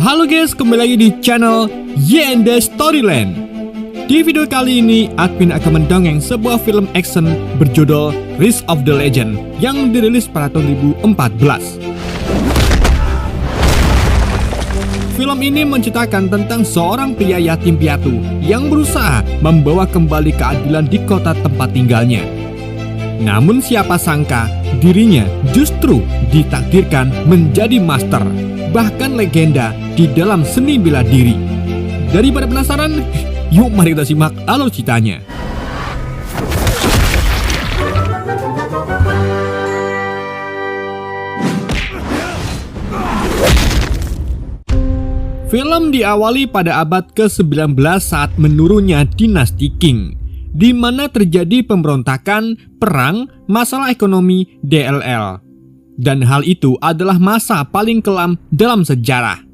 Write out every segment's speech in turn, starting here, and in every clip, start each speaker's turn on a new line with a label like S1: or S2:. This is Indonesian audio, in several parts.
S1: Halo guys, kembali lagi di channel YND Storyland. Di video kali ini, admin akan mendongeng sebuah film action berjudul Rise of the Legend yang dirilis pada tahun 2014. Film ini menceritakan tentang seorang pria yatim piatu yang berusaha membawa kembali keadilan di kota tempat tinggalnya. Namun siapa sangka dirinya justru ditakdirkan menjadi master, bahkan legenda di dalam seni bela diri. Daripada penasaran, yuk mari kita simak alur ceritanya. Film diawali pada abad ke-19 saat menurunnya dinasti Qing, di mana terjadi pemberontakan, perang, masalah ekonomi, DLL. Dan hal itu adalah masa paling kelam dalam sejarah.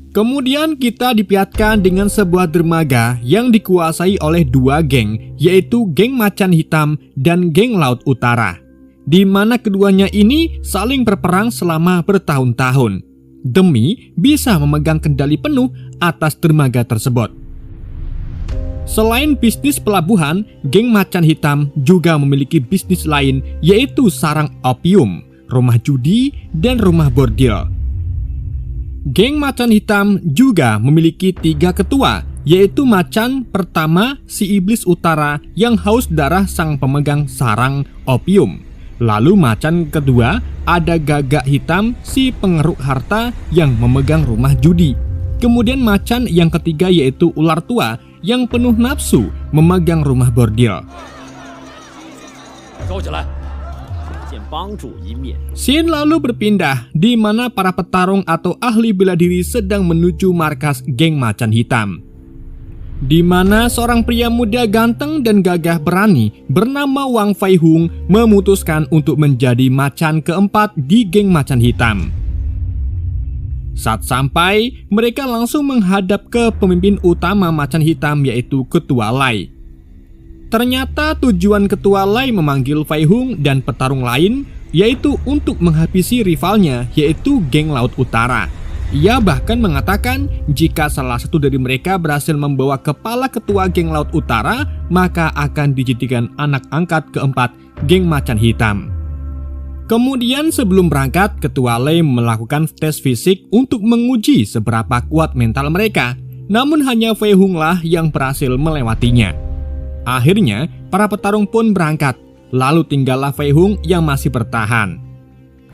S1: Kemudian kita dipiatkan dengan sebuah dermaga yang dikuasai oleh dua geng, yaitu geng Macan Hitam dan geng Laut Utara, di mana keduanya ini saling berperang selama bertahun-tahun demi bisa memegang kendali penuh atas dermaga tersebut. Selain bisnis pelabuhan, geng Macan Hitam juga memiliki bisnis lain, yaitu sarang opium, rumah judi, dan rumah bordil. Geng Macan Hitam juga memiliki 3 ketua, yaitu Macan pertama si Iblis Utara yang haus darah sang pemegang sarang opium. Lalu Macan kedua ada Gagak Hitam si pengeruk harta yang memegang rumah judi. Kemudian Macan yang ketiga yaitu Ular Tua yang penuh nafsu memegang rumah bordil. Scene lalu berpindah di mana para petarung atau ahli bela diri sedang menuju markas geng Macan Hitam, di mana seorang pria muda ganteng dan gagah berani bernama Wang Fei Hung memutuskan untuk menjadi macan keempat di geng Macan Hitam. Saat sampai, mereka langsung menghadap ke pemimpin utama Macan Hitam, yaitu Ketua Lai. Ternyata tujuan Ketua Lai memanggil Fei Hung dan petarung lain yaitu untuk menghabisi rivalnya, yaitu geng Laut Utara. Ia bahkan mengatakan jika salah satu dari mereka berhasil membawa kepala ketua geng Laut Utara, maka akan dijadikan anak angkat keempat geng Macan Hitam. Kemudian sebelum berangkat, Ketua Lai melakukan tes fisik untuk menguji seberapa kuat mental mereka. Namun hanya Fei Hung lah yang berhasil melewatinya. Akhirnya, para petarung pun berangkat, lalu tinggallah Fei Hung yang masih bertahan.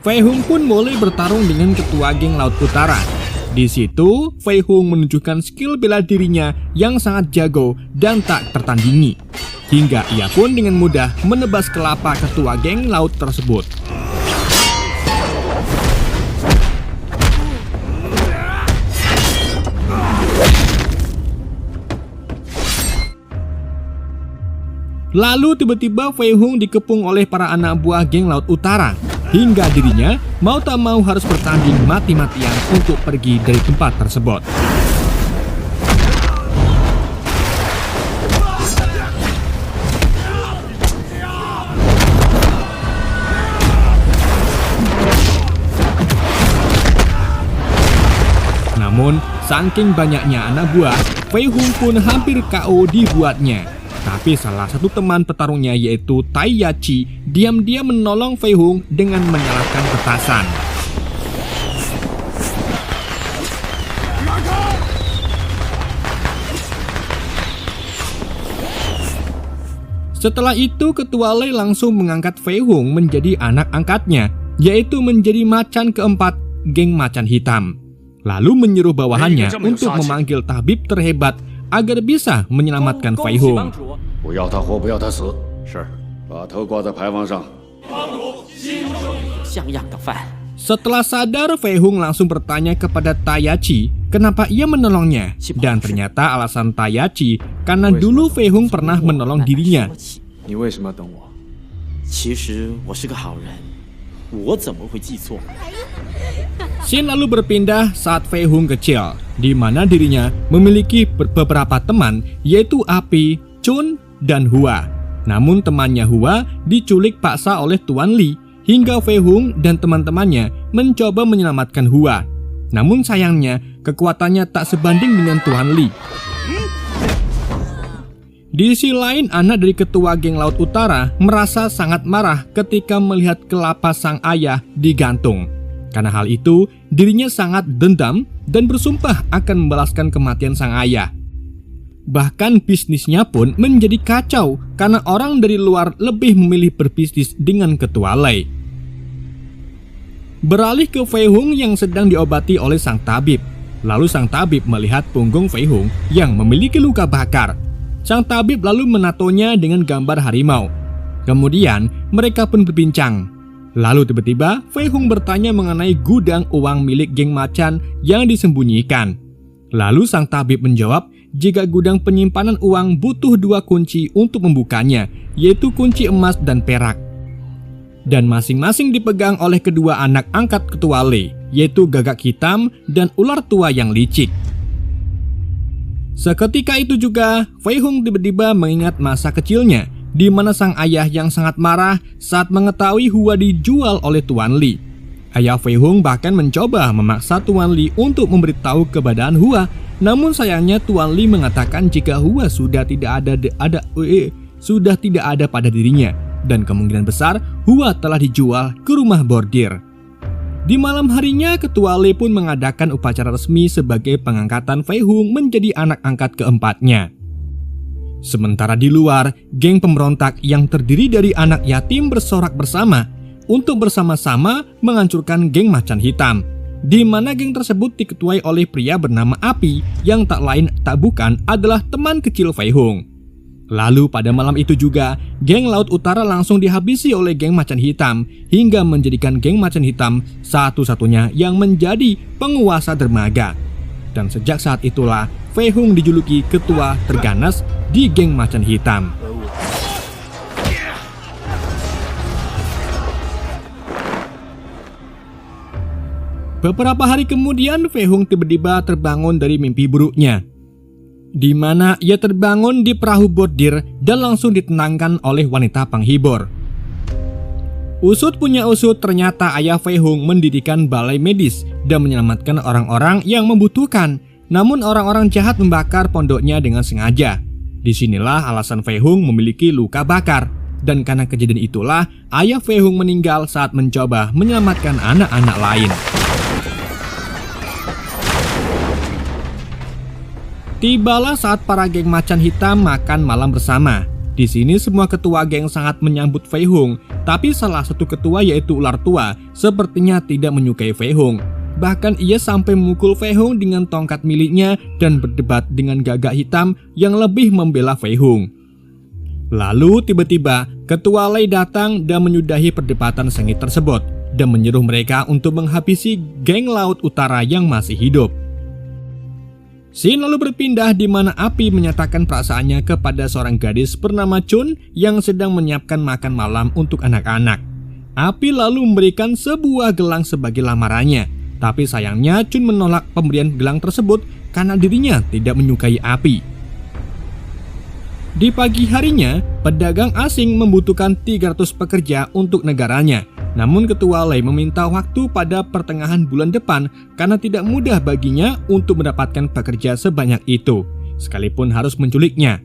S1: Fei Hung pun mulai bertarung dengan ketua geng Laut Utara. Di situ, Fei Hung menunjukkan skill bela dirinya yang sangat jago dan tak tertandingi, hingga ia pun dengan mudah menebas kelapa ketua geng laut tersebut. Lalu tiba-tiba Fei Hung dikepung oleh para anak buah geng Laut Utara, hingga dirinya mau tak mau harus bertanding mati-matian untuk pergi dari tempat tersebut. Namun, saking banyaknya anak buah, Fei Hung pun hampir KO dibuatnya. Tapi salah satu teman petarungnya yaitu Tai Yachi diam-diam menolong Fei Hung dengan menyalakan petasan. Setelah itu Ketua Lai langsung mengangkat Fei Hung menjadi anak angkatnya, yaitu menjadi macan keempat geng Macan Hitam. Lalu menyuruh bawahannya untuk memanggil tabib terhebat agar bisa menyelamatkan Fei Hung. Setelah sadar, Fei Hung langsung bertanya kepada Tai Yachi kenapa ia menolongnya. Dan ternyata alasan Tai Yachi karena dulu Fei Hung pernah menolong dirinya. Scene lalu berpindah saat Fei Hung kecil, di mana dirinya memiliki beberapa teman, yaitu Api, Chun, dan Hua. Namun temannya Hua diculik paksa oleh Tuan Li, hingga Fei Hung dan teman-temannya mencoba menyelamatkan Hua. Namun sayangnya kekuatannya tak sebanding dengan Tuan Li. Di sisi lain, anak dari ketua geng Laut Utara merasa sangat marah ketika melihat kelapa sang ayah digantung. Karena hal itu, dirinya sangat dendam dan bersumpah akan membalaskan kematian sang ayah. Bahkan bisnisnya pun menjadi kacau karena orang dari luar lebih memilih berbisnis dengan ketua Lei. Beralih ke Fei Hung yang sedang diobati oleh sang tabib. Lalu sang tabib melihat punggung Fei Hung yang memiliki luka bakar. Sang tabib lalu menatonya dengan gambar harimau. Kemudian mereka pun berbincang. Lalu tiba-tiba Fei Hung bertanya mengenai gudang uang milik geng macan yang disembunyikan. Lalu sang tabib menjawab jika gudang penyimpanan uang butuh 2 kunci untuk membukanya, yaitu kunci emas dan perak. Dan masing-masing dipegang oleh kedua anak angkat ketua Lei, yaitu Gagak Hitam dan ular tua yang licik. Seketika itu juga, Fei Hung tiba-tiba mengingat masa kecilnya, di mana sang ayah yang sangat marah saat mengetahui Hua dijual oleh Tuan Li. Ayah Fei Hung bahkan mencoba memaksa Tuan Li untuk memberitahu keberadaan Hua, namun sayangnya Tuan Li mengatakan jika Hua sudah tidak ada pada dirinya, dan kemungkinan besar Hua telah dijual ke rumah bordir. Di malam harinya, ketua Lei pun mengadakan upacara resmi sebagai pengangkatan Fei Hung menjadi anak angkat keempatnya. Sementara di luar, geng pemberontak yang terdiri dari anak yatim bersorak bersama untuk bersama-sama menghancurkan geng macan hitam, di mana geng tersebut diketuai oleh pria bernama Api yang tak lain tak bukan adalah teman kecil Fei Hung. Lalu pada malam itu juga, geng Laut Utara langsung dihabisi oleh geng macan hitam hingga menjadikan geng macan hitam satu-satunya yang menjadi penguasa dermaga. Dan sejak saat itulah Fei Hung dijuluki ketua terganas di geng macan hitam. Beberapa hari kemudian, Fei Hung tiba-tiba terbangun dari mimpi buruknya, di mana ia terbangun di perahu bordir dan langsung ditenangkan oleh wanita penghibur. Usut punya usut, ternyata ayah Fei Hung mendirikan balai medis dan menyelamatkan orang-orang yang membutuhkan. Namun orang-orang jahat membakar pondoknya dengan sengaja. Disinilah alasan Fei Hung memiliki luka bakar. Dan karena kejadian itulah ayah Fei Hung meninggal saat mencoba menyelamatkan anak-anak lain. Tibalah saat para geng macan hitam makan malam bersama. Di sini semua ketua geng sangat menyambut Fei Hung, tapi salah satu ketua yaitu ular tua sepertinya tidak menyukai Fei Hung. Bahkan ia sampai memukul Fei Hung dengan tongkat miliknya dan berdebat dengan Gagak Hitam yang lebih membela Fei Hung. Lalu tiba-tiba ketua Lei datang dan menyudahi perdebatan sengit tersebut dan menyuruh mereka untuk menghabisi geng Laut Utara yang masih hidup. Scene lalu berpindah di mana Api menyatakan perasaannya kepada seorang gadis bernama Chun yang sedang menyiapkan makan malam untuk anak-anak. Api lalu memberikan sebuah gelang sebagai lamarannya, tapi sayangnya Chun menolak pemberian gelang tersebut karena dirinya tidak menyukai Api. Di pagi harinya, pedagang asing membutuhkan 300 pekerja untuk negaranya. Namun ketua Lei meminta waktu pada pertengahan bulan depan karena tidak mudah baginya untuk mendapatkan pekerja sebanyak itu, sekalipun harus menculiknya.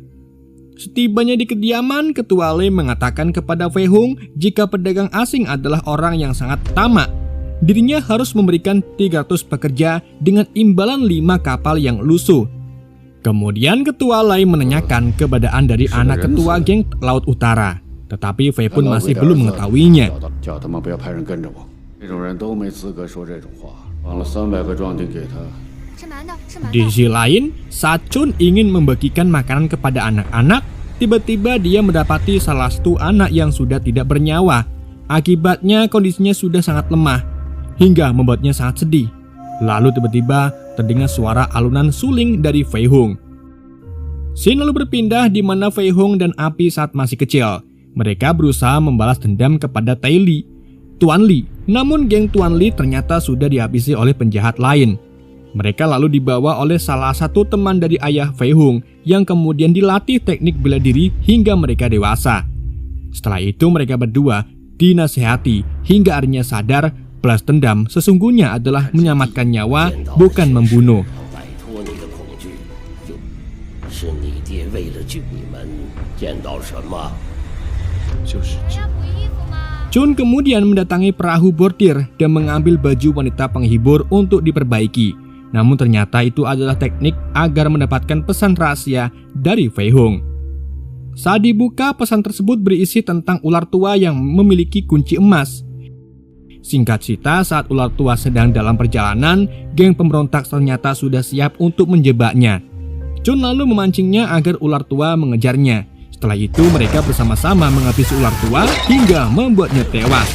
S1: Setibanya di kediaman, ketua Lei mengatakan kepada Fei Hung jika pedagang asing adalah orang yang sangat tamak. Dirinya harus memberikan 300 pekerja dengan imbalan 5 kapal yang lusuh. Kemudian ketua Lei menanyakan keberadaan dari anak ketua geng Laut Utara, tetapi Fei pun masih belum mengetahuinya. Di sisi lain, saat Chun ingin membagikan makanan kepada anak-anak, tiba-tiba dia mendapati salah satu anak yang sudah tidak bernyawa. Akibatnya kondisinya sudah sangat lemah, hingga membuatnya sangat sedih. Lalu tiba-tiba terdengar suara alunan suling dari Fei Hung. Scene lalu berpindah di mana Fei Hung dan Api saat masih kecil. Mereka berusaha membalas dendam kepada Tuan Li. Namun geng Tuan Li ternyata sudah dihabisi oleh penjahat lain. Mereka lalu dibawa oleh salah satu teman dari ayah Fei Hung yang kemudian dilatih teknik bela diri hingga mereka dewasa. Setelah itu mereka berdua dinasehati hingga akhirnya sadar Balas dendam sesungguhnya adalah menyelamatkan nyawa, bukan membunuh.
S2: 摆脱你的恐惧，是你爹为了救你们，见到什么？
S3: 就是这。
S1: Chun kemudian mendatangi perahu bordir dan mengambil baju wanita penghibur untuk diperbaiki. Namun ternyata itu adalah teknik agar mendapatkan pesan rahasia dari Fei Hung. Saat dibuka, pesan tersebut berisi tentang ular tua yang memiliki kunci emas. Singkat cerita, saat ular tua sedang dalam perjalanan, geng pemberontak ternyata sudah siap untuk menjebaknya. Chun lalu memancingnya agar ular tua mengejarnya. Setelah itu mereka bersama-sama menghabisi ular tua hingga membuatnya tewas.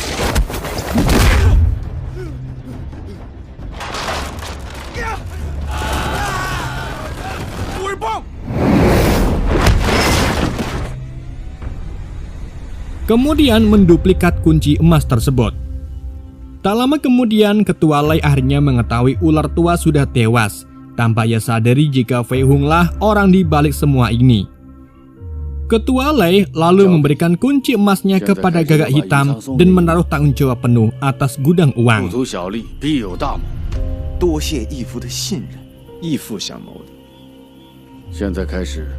S1: Kemudian menduplikat kunci emas tersebut. Tak lama kemudian Ketua Lei akhirnya mengetahui ular tua sudah tewas, tanpa ia sadari jika Fei Hung lah orang di balik semua ini. Ketua Lei lalu memberikan kunci emasnya kepada Gagak Hitam dan menaruh tanggung jawab penuh atas gudang uang.
S3: 不足小利，必有大谋。多谢义父的信任，义父想谋的。现在开始。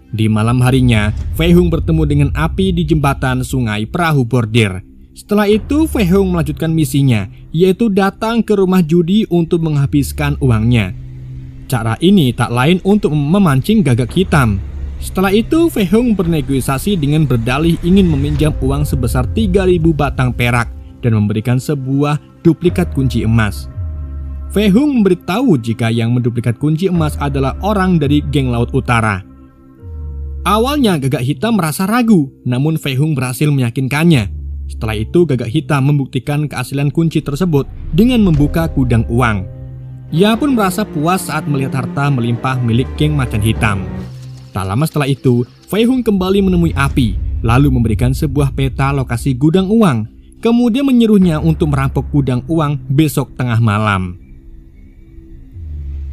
S1: Di malam harinya, Fei Hung bertemu dengan Api di jembatan sungai perahu bordir. Setelah itu, Fei Hung melanjutkan misinya, yaitu datang ke rumah judi untuk menghabiskan uangnya. Cara ini tak lain untuk memancing Gagak Hitam. Setelah itu, Fei Hung bernegosiasi dengan berdalih ingin meminjam uang sebesar 3.000 batang perak dan memberikan sebuah duplikat kunci emas. Fei Hung memberitahu jika yang menduplikat kunci emas adalah orang dari geng Laut Utara. Awalnya Gagak Hitam merasa ragu, namun Fei Hung berhasil meyakinkannya. Setelah itu Gagak Hitam membuktikan keaslian kunci tersebut dengan membuka gudang uang. Ia pun merasa puas saat melihat harta melimpah milik geng Macan Hitam. Tak lama setelah itu, Fei Hung kembali menemui Api, lalu memberikan sebuah peta lokasi gudang uang, kemudian menyuruhnya untuk merampok gudang uang besok tengah malam.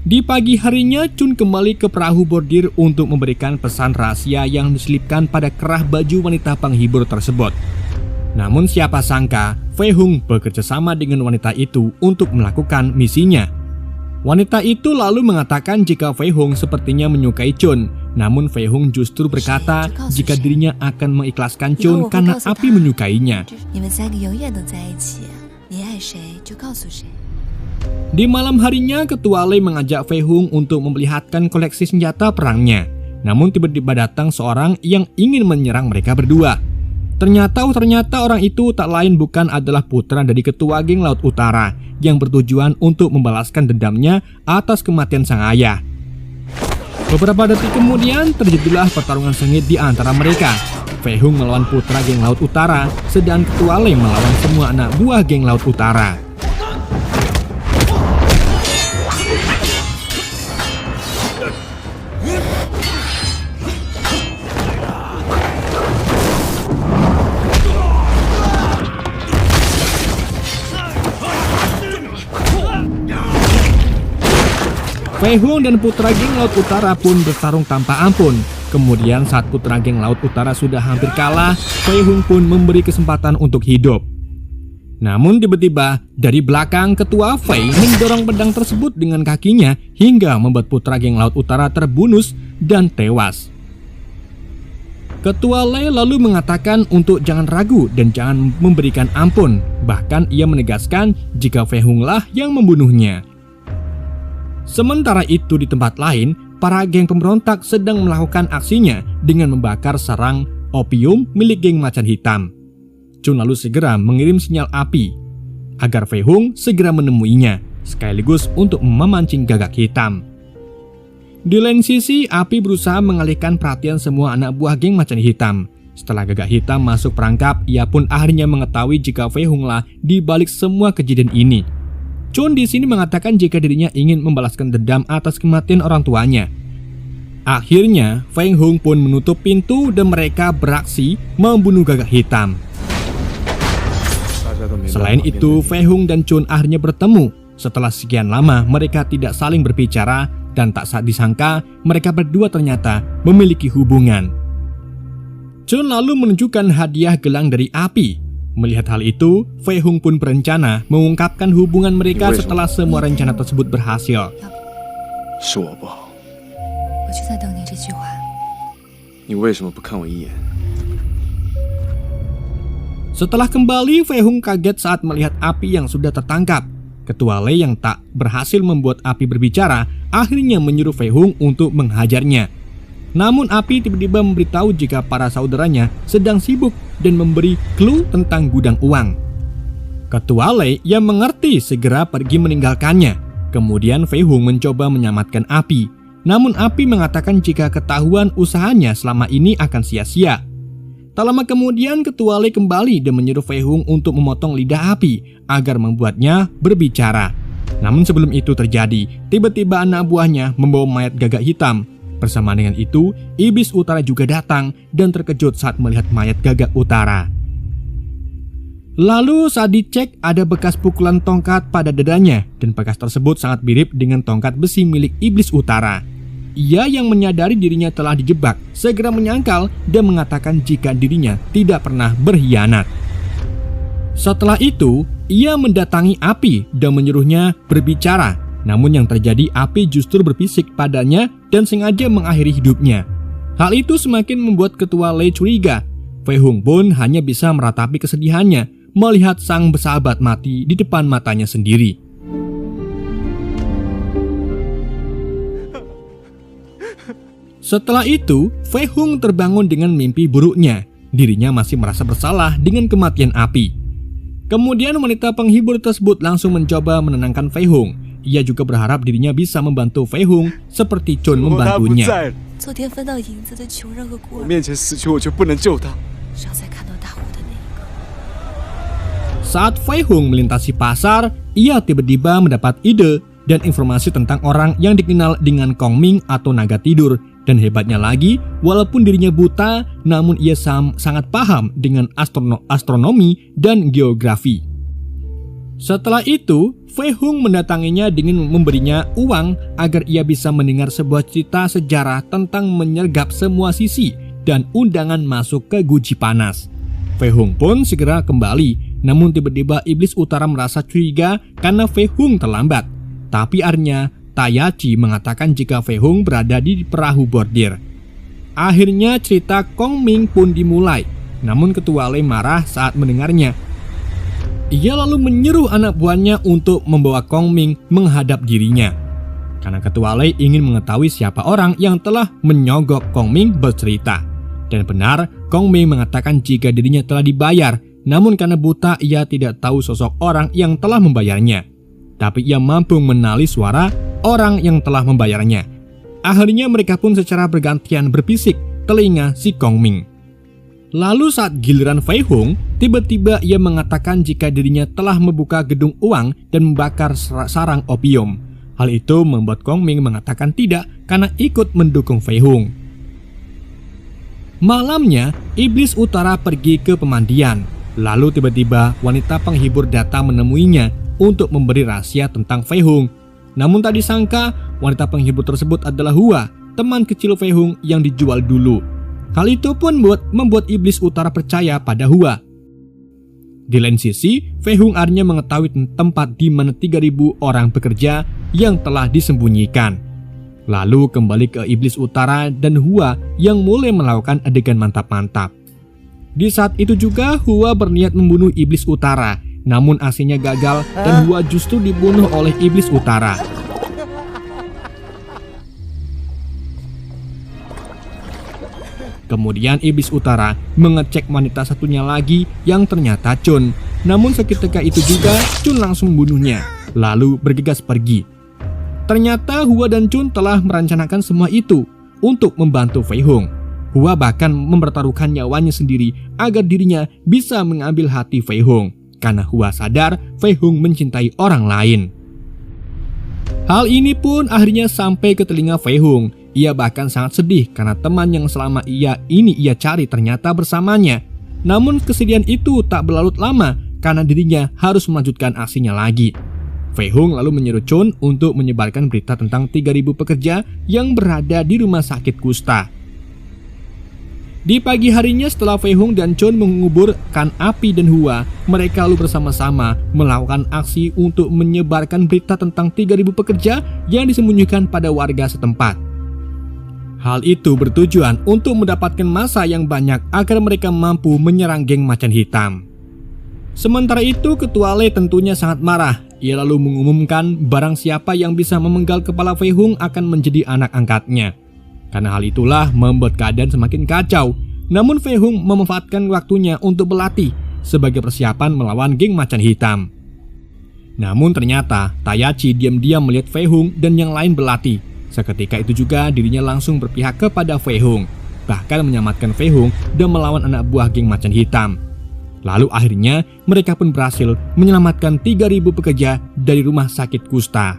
S1: Di pagi harinya, Chun kembali ke perahu bordir untuk memberikan pesan rahasia yang diselipkan pada kerah baju wanita penghibur tersebut. Namun siapa sangka, Fei Hung bekerja sama dengan wanita itu untuk melakukan misinya. Wanita itu lalu mengatakan jika Fei Hung sepertinya menyukai Chun, namun Fei Hung justru berkata jika dirinya akan mengikhlaskan Chun karena Api menyukainya. Di malam harinya, Ketua Lei mengajak Fei Hung untuk memperlihatkan koleksi senjata perangnya. Namun tiba-tiba datang seorang yang ingin menyerang mereka berdua. Ternyata orang itu tak lain bukan adalah putra dari Ketua Geng Laut Utara yang bertujuan untuk membalaskan dendamnya atas kematian sang ayah. Beberapa detik kemudian terjadilah pertarungan sengit di antara mereka. Fei Hung melawan putra Geng Laut Utara, sedang Ketua Lei melawan semua anak buah Geng Laut Utara. Fei Hung dan putra Geng Laut Utara pun bertarung tanpa ampun. Kemudian saat putra Geng Laut Utara sudah hampir kalah, Fei Hung pun memberi kesempatan untuk hidup. Namun tiba-tiba dari belakang Ketua Fei mendorong pedang tersebut dengan kakinya hingga membuat putra Geng Laut Utara terbunus dan tewas. Ketua Lei lalu mengatakan untuk jangan ragu dan jangan memberikan ampun. Bahkan ia menegaskan jika Fei Hung lah yang membunuhnya. Sementara itu di tempat lain, para geng pemberontak sedang melakukan aksinya dengan membakar sarang opium milik geng Macan Hitam. Chun lalu segera mengirim sinyal Api agar Fei Hung segera menemuinya, sekaligus untuk memancing Gagak Hitam. Di lain sisi, Api berusaha mengalihkan perhatian semua anak buah geng Macan Hitam. Setelah Gagak Hitam masuk perangkap, ia pun akhirnya mengetahui jika Fei Hung lah di balik semua kejadian ini. Chun di sini mengatakan jika dirinya ingin membalaskan dendam atas kematian orang tuanya. Akhirnya, Fei Hung pun menutup pintu dan mereka beraksi membunuh Gagak Hitam. Selain itu, Fei Hung dan Chun akhirnya bertemu. Setelah sekian lama, mereka tidak saling berbicara dan tak disangka mereka berdua ternyata memiliki hubungan. Chun lalu menunjukkan hadiah gelang dari Api. Melihat hal itu, Fei Hung pun berencana mengungkapkan hubungan mereka setelah semua rencana tersebut berhasil.
S3: 是我不好，
S4: 我就在等你这句话。
S3: 你为什么不看我一眼？
S1: Setelah kembali, Fei Hung kaget saat melihat api yang sudah tertangkap. Ketua Lei yang tak berhasil membuat api berbicara akhirnya menyuruh Fei Hung untuk menghajarnya. Namun api tiba-tiba memberitahu jika para saudaranya sedang sibuk dan memberi clue tentang gudang uang. Ketua Lei yang mengerti segera pergi meninggalkannya. Kemudian Fei Hung mencoba menyelamatkan api. Namun api mengatakan jika ketahuan usahanya selama ini akan sia-sia. Tak lama kemudian Ketua Lei kembali dan menyuruh Fei Hung untuk memotong lidah api agar membuatnya berbicara. Namun sebelum itu terjadi, tiba-tiba anak buahnya membawa mayat gagak hitam. Bersama dengan itu, Iblis Utara juga datang dan terkejut saat melihat mayat gagak utara. Lalu saat dicek ada bekas pukulan tongkat pada dadanya dan bekas tersebut sangat mirip dengan tongkat besi milik Iblis Utara. Ia yang menyadari dirinya telah dijebak segera menyangkal dan mengatakan jika dirinya tidak pernah berkhianat. Setelah itu, ia mendatangi api dan menyuruhnya berbicara. Namun yang terjadi, api justru berbisik padanya dan sengaja mengakhiri hidupnya. Hal itu semakin membuat Ketua Lei curiga. Fei Hung pun hanya bisa meratapi kesedihannya melihat sang bersahabat mati di depan matanya sendiri. Setelah itu, Fei Hung terbangun dengan mimpi buruknya. Dirinya masih merasa bersalah dengan kematian api. Kemudian wanita penghibur tersebut langsung mencoba menenangkan Fei Hung. Ia juga berharap dirinya bisa membantu Fei Hung seperti Chun membantunya.
S4: 昨天分到银子的穷人和孤儿，
S3: 面前死去，我却不能救他。
S4: 伤在看到大雾的那一刻。
S1: Saat Fei Hung melintasi pasar, ia tiba-tiba mendapat ide dan informasi tentang orang yang dikenal dengan Kong Ming atau naga tidur. Dan hebatnya lagi, walaupun dirinya buta, namun ia sangat paham dengan astronomi dan geografi. Setelah itu, Fei Hung mendatanginya dengan memberinya uang agar ia bisa mendengar sebuah cerita sejarah tentang menyergap semua sisi dan undangan masuk ke guci panas. Fei Hung pun segera kembali, namun tiba-tiba Iblis Utara merasa curiga karena Fei Hung terlambat. Tapi akhirnya Tayachi mengatakan jika Fei Hung berada di perahu bordir. Akhirnya cerita Kong Ming pun dimulai, namun Ketua Lei marah saat mendengarnya. Ia lalu menyuruh anak buahnya untuk membawa Kong Ming menghadap dirinya. Karena Ketua Lei ingin mengetahui siapa orang yang telah menyogok Kong Ming bercerita. Dan benar, Kong Ming mengatakan jika dirinya telah dibayar, namun karena buta ia tidak tahu sosok orang yang telah membayarnya. Tapi ia mampu mengenali suara orang yang telah membayarnya. Akhirnya mereka pun secara bergantian berbisik telinga si Kong Ming. Lalu saat giliran Fei Hung, tiba-tiba ia mengatakan jika dirinya telah membuka gedung uang dan membakar sarang opium. Hal itu membuat Kong Ming mengatakan tidak karena ikut mendukung Fei Hung. Malamnya, Iblis Utara pergi ke pemandian. Lalu tiba-tiba wanita penghibur datang menemuinya untuk memberi rahasia tentang Fei Hung. Namun tak disangka, wanita penghibur tersebut adalah Hua, teman kecil Fei Hung yang dijual dulu. Hal itu pun membuat Iblis Utara percaya pada Hua. Di lain sisi, Fei Hung akhirnya mengetahui tempat di mana 3.000 orang bekerja yang telah disembunyikan. Lalu kembali ke Iblis Utara dan Hua yang mulai melakukan adegan mantap-mantap. Di saat itu juga Hua berniat membunuh Iblis Utara, namun aksinya gagal dan Hua justru dibunuh oleh Iblis Utara. Kemudian Iblis Utara mengecek wanita satunya lagi yang ternyata Chun. Namun seketika itu juga Chun langsung membunuhnya, lalu bergegas pergi. Ternyata Hua dan Chun telah merencanakan semua itu untuk membantu Fei Hung. Hua bahkan mempertaruhkan nyawanya sendiri agar dirinya bisa mengambil hati Fei Hung, karena Hua sadar Fei Hung mencintai orang lain. Hal ini pun akhirnya sampai ke telinga Fei Hung. Ia bahkan sangat sedih karena teman yang selama ia cari ternyata bersamanya. Namun kesedihan itu tak berlarut lama karena dirinya harus melanjutkan aksinya lagi. Fei Hung lalu menyuruh Chun untuk menyebarkan berita tentang 3.000 pekerja yang berada di rumah sakit kusta. Di pagi harinya setelah Fei Hung dan Chun menguburkan Api dan Hua, mereka lalu bersama-sama melakukan aksi untuk menyebarkan berita tentang 3.000 pekerja yang disembunyikan pada warga setempat. Hal itu bertujuan untuk mendapatkan massa yang banyak agar mereka mampu menyerang geng macan hitam. Sementara itu, Ketua Lei tentunya sangat marah. Ia lalu mengumumkan barang siapa yang bisa memenggal kepala Fei Hung akan menjadi anak angkatnya. Karena hal itulah membuat keadaan semakin kacau. Namun Fei Hung memanfaatkan waktunya untuk berlatih sebagai persiapan melawan geng macan hitam. Namun ternyata Tayachi diam-diam melihat Fei Hung dan yang lain berlatih. Seketika itu juga dirinya langsung berpihak kepada Fei Hung, bahkan menyelamatkan Fei Hung dan melawan anak buah geng macan hitam. Lalu akhirnya mereka pun berhasil menyelamatkan 3.000 pekerja dari rumah sakit kusta.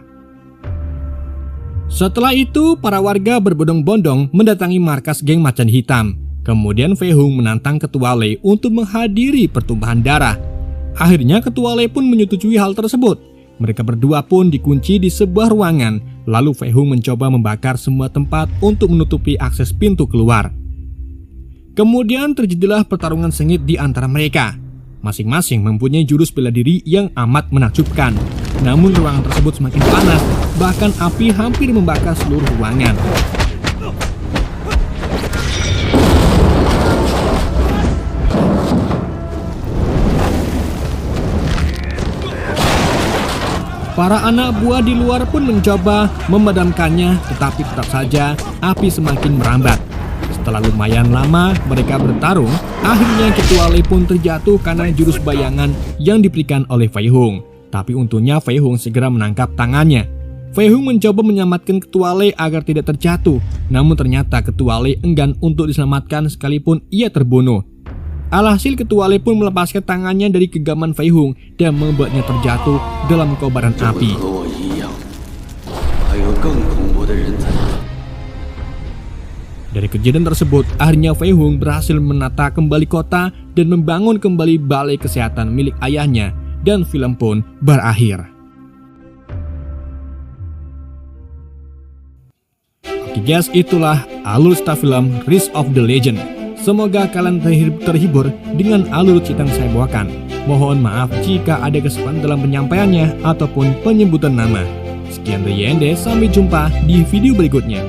S1: Setelah itu, para warga berbondong-bondong mendatangi markas geng macan hitam. Kemudian Fei Hung menantang Ketua Lei untuk menghadiri pertumpahan darah. Akhirnya Ketua Lei pun menyetujui hal tersebut. Mereka berdua pun dikunci di sebuah ruangan. Lalu Fei Hung mencoba membakar semua tempat untuk menutupi akses pintu keluar. Kemudian terjadilah pertarungan sengit di antara mereka. Masing-masing mempunyai jurus bela diri yang amat menakjubkan. Namun ruangan tersebut semakin panas, bahkan api hampir membakar seluruh ruangan. Para anak buah di luar pun mencoba memadamkannya, tetapi tetap saja api semakin merambat. Setelah lumayan lama mereka bertarung, akhirnya Ketua Lei pun terjatuh karena jurus bayangan yang diberikan oleh Fei Hung. Tapi untungnya Fei Hung segera menangkap tangannya. Fei Hung mencoba menyelamatkan Ketua Lei agar tidak terjatuh. Namun ternyata Ketua Lei enggan untuk diselamatkan sekalipun ia terbunuh. Alhasil Ketua Lei pun melepaskan tangannya dari genggaman Fei Hung dan membuatnya terjatuh dalam kobaran api. Dari kejadian tersebut, akhirnya Fei Hung berhasil menata kembali kota dan membangun kembali balai kesehatan milik ayahnya, dan film pun berakhir. Oke guys, itulah alur cerita film Rise of the Legend. Semoga kalian terhibur dengan alur cerita yang saya bawakan. Mohon maaf jika ada kesalahan dalam penyampaiannya ataupun penyebutan nama. Sekian dari Yende, sampai jumpa di video berikutnya.